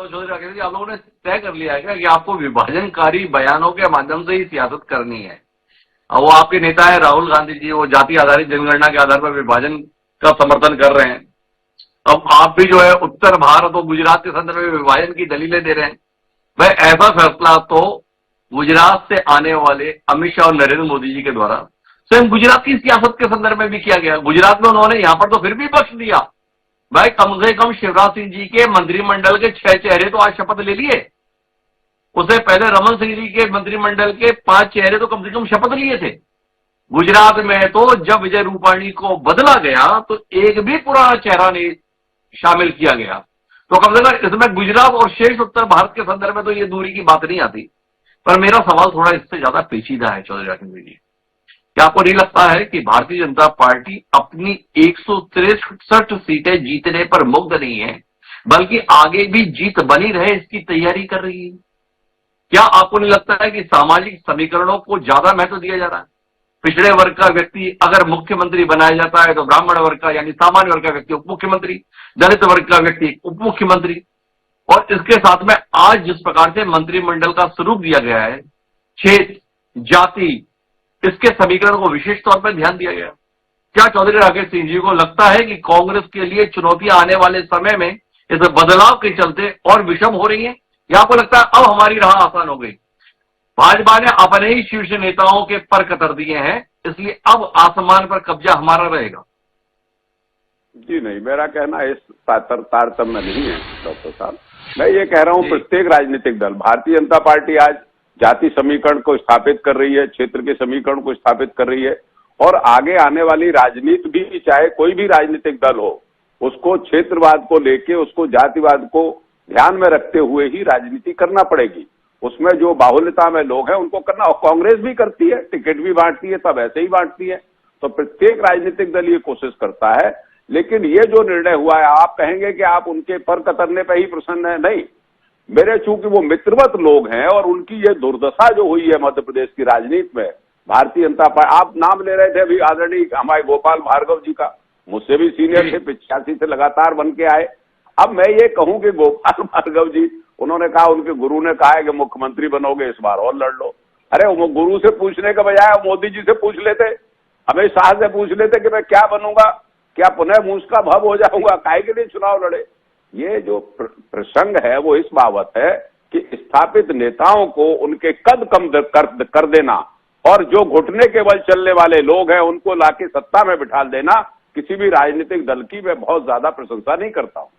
तो चौधरी राकेश जी, आप लोगों ने तय कर लिया है क्या कि आपको विभाजनकारी बयानों के माध्यम से ही सियासत करनी है? अब वो आपके नेता है राहुल गांधी जी, वो जाति आधारित जनगणना के आधार पर विभाजन का समर्थन कर रहे हैं। अब आप भी जो है उत्तर भारत और गुजरात के संदर्भ में विभाजन की दलीलें दे रहे हैं। वह ऐसा फैसला तो गुजरात से आने वाले अमित शाह और नरेंद्र मोदी जी के द्वारा स्वयं गुजरात की सियासत के संदर्भ में भी किया गया। गुजरात में उन्होंने यहां पर तो फिर भी बख्श दिया। भाई कम से कम शिवराज सिंह जी के मंत्रिमंडल के 6 चेहरे तो आज शपथ ले लिए। उससे पहले रमन सिंह जी के मंत्रिमंडल के 5 चेहरे तो कम से कम शपथ लिए थे। गुजरात में तो जब विजय रूपाणी को बदला गया तो एक भी पुराना चेहरा नहीं शामिल किया गया। तो कम से कम इसमें गुजरात और शेष उत्तर भारत के संदर्भ में तो ये दूरी की बात नहीं आती। पर मेरा सवाल थोड़ा इससे ज्यादा पेचीदा है चौधरी राकेश जी। क्या आपको नहीं लगता है कि भारतीय जनता पार्टी अपनी 163 सीटें जीतने पर मुग्ध नहीं है, बल्कि आगे भी जीत बनी रहे इसकी तैयारी कर रही है? क्या आपको नहीं लगता है कि सामाजिक समीकरणों को ज्यादा महत्व दिया जा रहा है? पिछड़े वर्ग का व्यक्ति अगर मुख्यमंत्री बनाया जाता है तो ब्राह्मण वर्ग का यानी सामान्य वर्ग का व्यक्ति उप मुख्यमंत्री, दलित वर्ग का व्यक्ति उप मुख्यमंत्री, और इसके साथ में आज जिस प्रकार से मंत्रिमंडल का स्वरूप दिया गया है, क्षेत्र, जाति, इसके समीकरण को विशेष तौर पर ध्यान दिया गया। क्या चौधरी राकेश सिंह जी को लगता है कि कांग्रेस के लिए चुनौतियां आने वाले समय में इस बदलाव के चलते और विषम हो रही है, या आपको लगता है अब हमारी राह आसान हो गई? भाजपा ने अपने ही शीर्ष नेताओं के पर कतर दिए हैं, इसलिए अब आसमान पर कब्जा हमारा रहेगा। जी नहीं, मेरा कहना इस तारतम्य नहीं है डॉक्टर साहब। मैं ये कह रहा हूं प्रत्येक राजनीतिक दल, भारतीय जनता पार्टी आज जाति समीकरण को स्थापित कर रही है, क्षेत्र के समीकरण को स्थापित कर रही है, और आगे आने वाली राजनीति भी, चाहे कोई भी राजनीतिक दल हो, उसको क्षेत्रवाद को लेके, उसको जातिवाद को ध्यान में रखते हुए ही राजनीति करना पड़ेगी। उसमें जो बाहुल्यता में लोग हैं उनको करना, और कांग्रेस भी करती है, टिकट भी बांटती है, सब ऐसे ही बांटती है। तो प्रत्येक राजनीतिक दल ये कोशिश करता है। लेकिन ये जो निर्णय हुआ है, आप कहेंगे कि आप उनके पर कतरने पर ही प्रसन्न है, नहीं। मेरे चूंकि वो मित्रवत लोग हैं और उनकी ये दुर्दशा जो हुई है मध्य प्रदेश की राजनीति में, भारतीय जनता पार्टी, आप नाम ले रहे थे अभी आदरणीय हमारे गोपाल भार्गव जी का, मुझसे भी सीनियर थे, 85 से लगातार बन के आए। अब मैं ये कहूं कि गोपाल भार्गव जी, उन्होंने कहा, उनके गुरु ने कहा है कि मुख्यमंत्री बनोगे इस बार और लड़ लो। अरे वो गुरु से पूछने के बजाय मोदी जी से पूछ लेते, अमित शाह से पूछ लेते कि मैं क्या बनूंगा, क्या पुनः मूस का भव हो जाऊंगा, काहे के लिए चुनाव लड़े। ये जो प्रसंग है वो इस बाबत है कि स्थापित नेताओं को उनके कद कम कर देना और जो घुटने के बल चलने वाले लोग हैं उनको लाके सत्ता में बिठा देना किसी भी राजनीतिक दल की मैं बहुत ज्यादा प्रशंसा नहीं करता हूं।